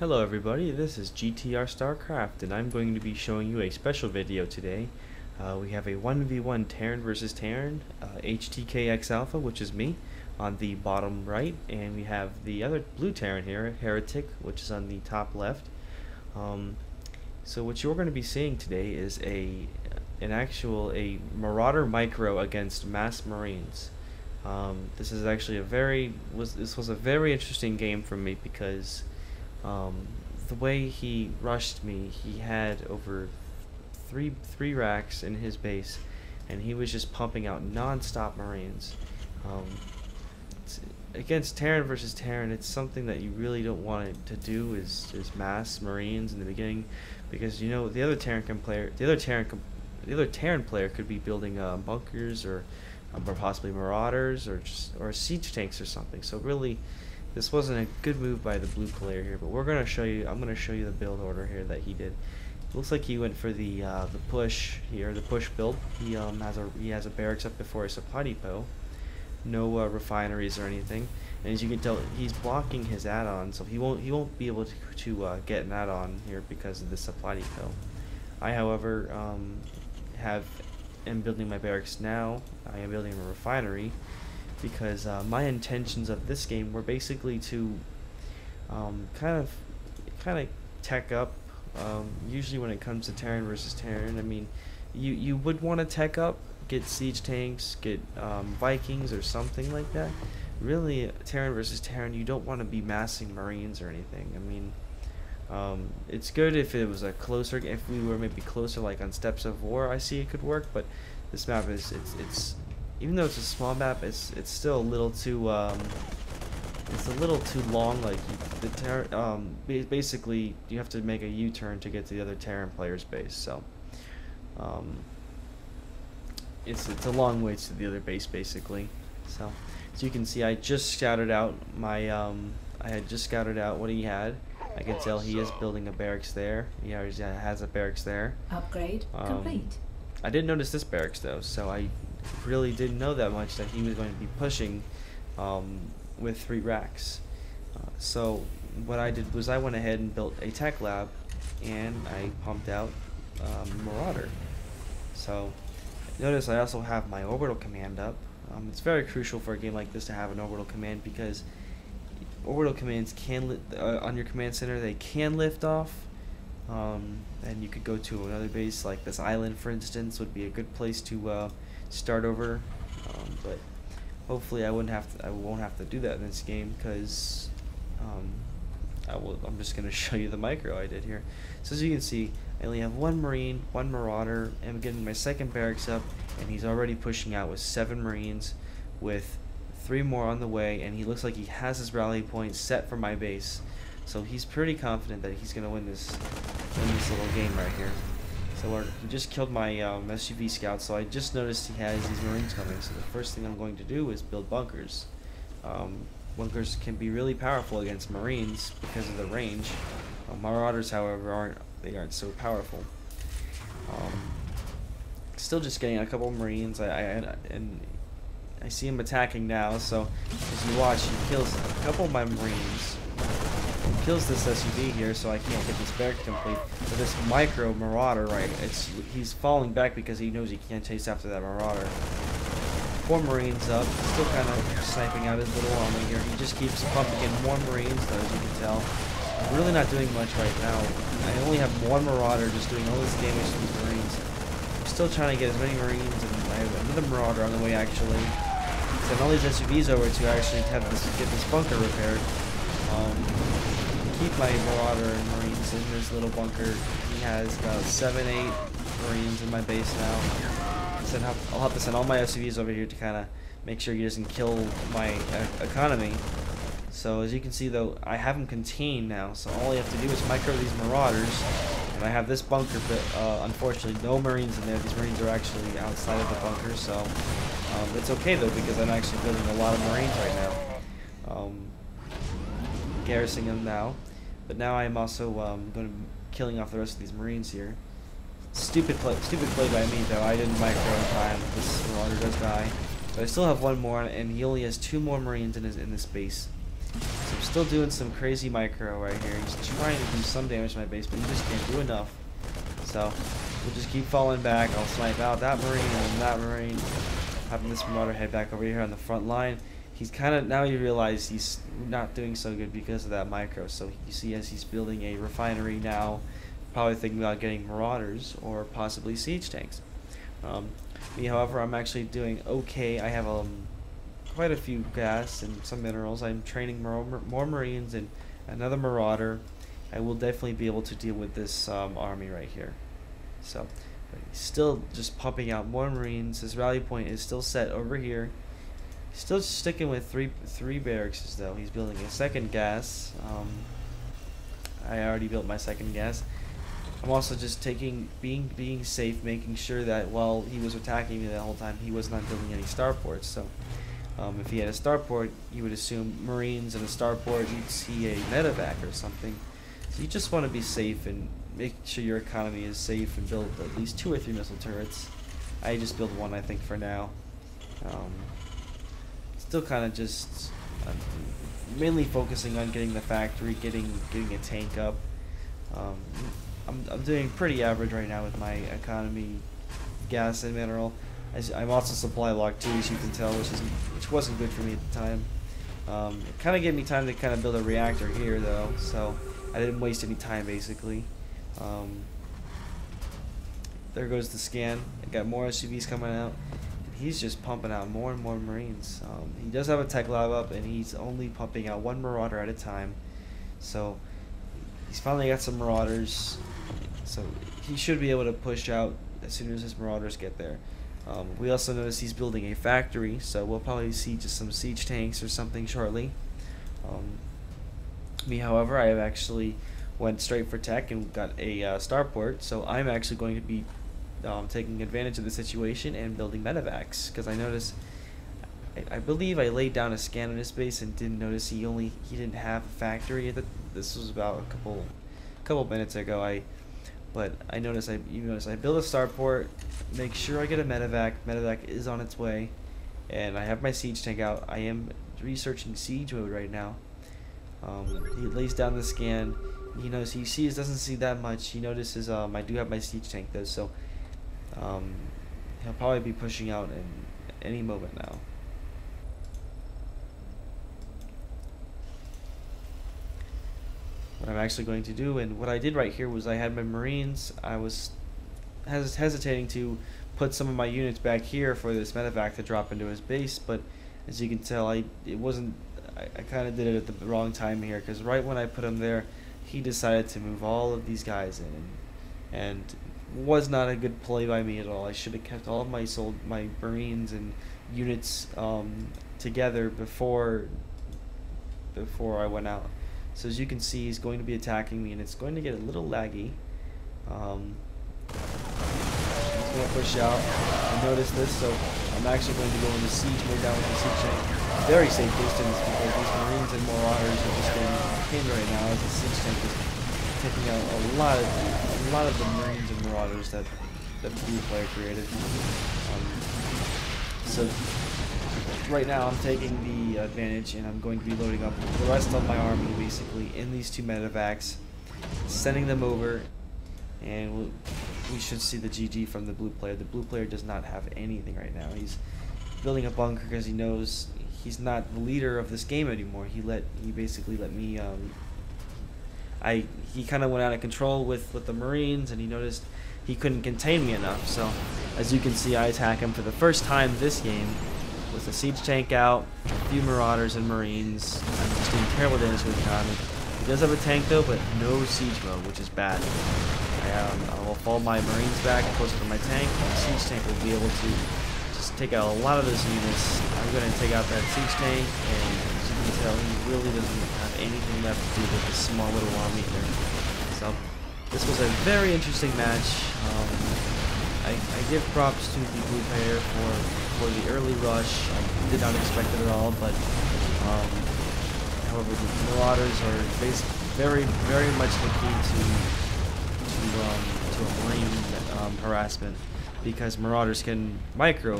Hello everybody, this is GTR Starcraft and I'm going to be showing you a special video today. We have a 1v1 Terran versus Terran, HTKxALPHA, which is me, on the bottom right, and we have the other blue Terran here, Heretic, which is on the top left. So what you're going to be seeing today is a Marauder micro against mass Marines. This is actually this was a very interesting game for me because the way he rushed me, he had over three racks in his base, and he was just pumping out non-stop Marines. Against Terran versus Terran, it's something that you really don't want it to do is mass Marines in the beginning, because you know the other Terran player could be building bunkers or possibly Mauraders or siege tanks or something. So really, this wasn't a good move by the blue player here, but I'm going to show you the build order here that he did. It looks like he went for the push here, the push build. He has a barracks up before a supply depot, no refineries or anything, and as you can tell, he's blocking his add-on, so he won't be able to get an add-on here because of the supply depot. I, however, am building my barracks now. I am building a refinery, because my intentions of this game were basically to kind of tech up. Usually when it comes to Terran versus Terran, I mean, you would want to tech up, get siege tanks, get Vikings or something like that. Really, Terran versus Terran, you don't want to be massing Marines or anything. I mean, it's good if it was a closer, if we were maybe closer, like on Steps of War. I see it could work, but this map is even though it's a small map, it's still a little too long. Like basically you have to make a U-turn to get to the other Terran player's base. So it's a long way to the other base basically. So as you can see, I just scouted out my I had just scouted out what he had. I can tell he is building a barracks there. He already has a barracks there. Upgrade complete. I didn't notice this barracks though, so I really didn't know that much that he was going to be pushing with 3 racks. So what I did was I went ahead and built a tech lab, and I pumped out Marauder. So notice I also have my orbital command up. It's very crucial for a game like this to have an orbital command, because orbital commands can on your command center, they can lift off, and you could go to another base like this island, for instance, would be a good place to start over, but hopefully I won't have to do that in this game, because I'm just going to show you the micro I did here. So as you can see, I only have 1 Marine, 1 Marauder, and I'm getting my second barracks up, and he's already pushing out with 7 Marines, with 3 more on the way, and he looks like he has his rally point set for my base. So he's pretty confident that he's going to win this little game right here. So he just killed my SUV scout, so I just noticed he has these Marines coming. So the first thing I'm going to do is build bunkers. Bunkers can be really powerful against Marines because of the range. Mauraders, however, aren't so powerful. Still just getting a couple Marines. And I see him attacking now. So as you watch, he kills a couple of my Marines. Kills this SUV here, so I can't get this barrack complete. But this micro Marauder, right, he's falling back because he knows he can't chase after that Marauder. 4 Marines up, still kind of sniping out his little army here. He just keeps pumping in more Marines, though, as you can tell. I'm really not doing much right now. I only have 1 Marauder just doing all this damage to these Marines. I'm still trying to get as many Marines, and I have another Marauder on the way, actually. Send all these SUVs over to actually get this bunker repaired. Keep my Marauder and Marines in this little bunker. He has about 7, 8 Marines in my base now. I'll have to send all my SUVs over here to kind of make sure he doesn't kill my economy. So as you can see, though, I have him contained now. So all I have to do is micro these Marauders, and I have this bunker. But unfortunately, no Marines in there. These Marines are actually outside of the bunker. So it's okay though, because I'm actually building a lot of Marines right now. Garrisoning them now, but now I'm also going to be killing off the rest of these Marines here. Stupid play by me though. I didn't micro in time. This Marauder does die, but I still have 1 more, and he only has 2 more Marines in this base. So I'm still doing some crazy micro right here. He's trying to do some damage to my base, but he just can't do enough. So we'll just keep falling back. I'll snipe out that Marine and that Marine. Having this Marauder head back over here on the front line. He's kind of, now you realize he's not doing so good because of that micro. So you see as he's building a refinery now, probably thinking about getting Marauders or possibly siege tanks. Me, however, I'm actually doing okay. I have quite a few gas and some minerals. I'm training more Marines and another Marauder. I will definitely be able to deal with this army right here. So, but he's still just pumping out more Marines. His rally point is still set over here. He's still sticking with three barracks though. He's building a second gas. I already built my second gas. I'm also just being safe, making sure that while he was attacking me the whole time, he was not building any starports. So if he had a starport, you would assume Marines and a starport, you'd see a medevac or something. So you just want to be safe and make sure your economy is safe and build at least 2 or 3 missile turrets. I just built 1, I think, for now. Still kind of just mainly focusing on getting the factory, getting a tank up. I'm doing pretty average right now with my economy, gas and mineral. I'm also supply locked too, as you can tell, which wasn't good for me at the time. It kind of gave me time to kind of build a reactor here though, so I didn't waste any time basically. There goes the scan. I got more SUVs coming out. He's just pumping out more and more Marines. He does have a tech lab up, and he's only pumping out 1 Marauder at a time. So he's finally got some Marauders. So he should be able to push out as soon as his Marauders get there. We also notice he's building a factory, so we'll probably see just some siege tanks or something shortly. Me, however, I have actually went straight for tech and got a starport, so I'm actually going to be taking advantage of the situation and building medevacs, because I noticed, I believe I laid down a scan on his base and didn't notice he didn't have a factory. This was about a couple minutes ago. But I noticed I build a starport, make sure I get a medevac. Medevac is on its way, and I have my siege tank out. I am researching siege mode right now. He lays down the scan. He doesn't see that much. He notices I do have my siege tank though, so he'll probably be pushing out in any moment now. What I'm actually going to do, and what I did right here was I had my Marines. I was hesitating to put some of my units back here for this medevac to drop into his base, but as you can tell, I kind of did it at the wrong time here, because right when I put him there, he decided to move all of these guys in, and was not a good play by me at all. I should have kept all of my Marines and units together before I went out. So as you can see, he's going to be attacking me, and it's going to get a little laggy. He's going to push out. I noticed this, so I'm actually going to go into siege mode down with the siege tank. Very safe distance, because these Marines and Marauders are just getting pinned right now as the siege tank is taking out a lot of the Marines and Marauders that the blue player created. So right now I'm taking the advantage, and I'm going to be loading up the rest of my army basically in these 2 medevacs, sending them over, and we should see the GG from the blue player. The blue player does not have anything right now. He's building a bunker because he knows he's not the leader of this game anymore. He basically let me he kind of went out of control with the Marines, and he noticed he couldn't contain me enough. So as you can see, I attack him for the first time this game with the siege tank out, a few Marauders and Marines. I'm just doing terrible damage to his economy. He does have a tank though, but no siege mode, which is bad. I will fall my Marines back closer to my tank. The siege tank will be able to just take out a lot of those units. I'm going to take out that siege tank, and as you can tell, he really doesn't have anything left to do with this small little army here. So this was a very interesting match. I give props to the blue player for the early rush. I did not expect it at all, but however, the Marauders are very much the key to a Marine harassment, because Marauders can micro.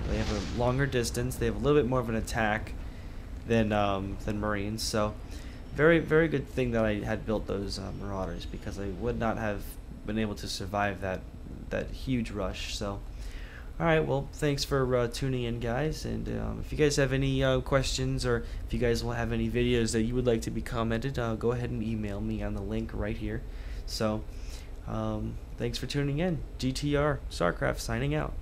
They have a longer distance. They have a little bit more of an attack. than Marines. So very good thing that I had built those Marauders, because I would not have been able to survive that huge rush. So alright, well, thanks for tuning in, guys, and if you guys have any questions, or if you guys will have any videos that you would like to be commented, go ahead and email me on the link right here. So thanks for tuning in. GTR Starcraft signing out.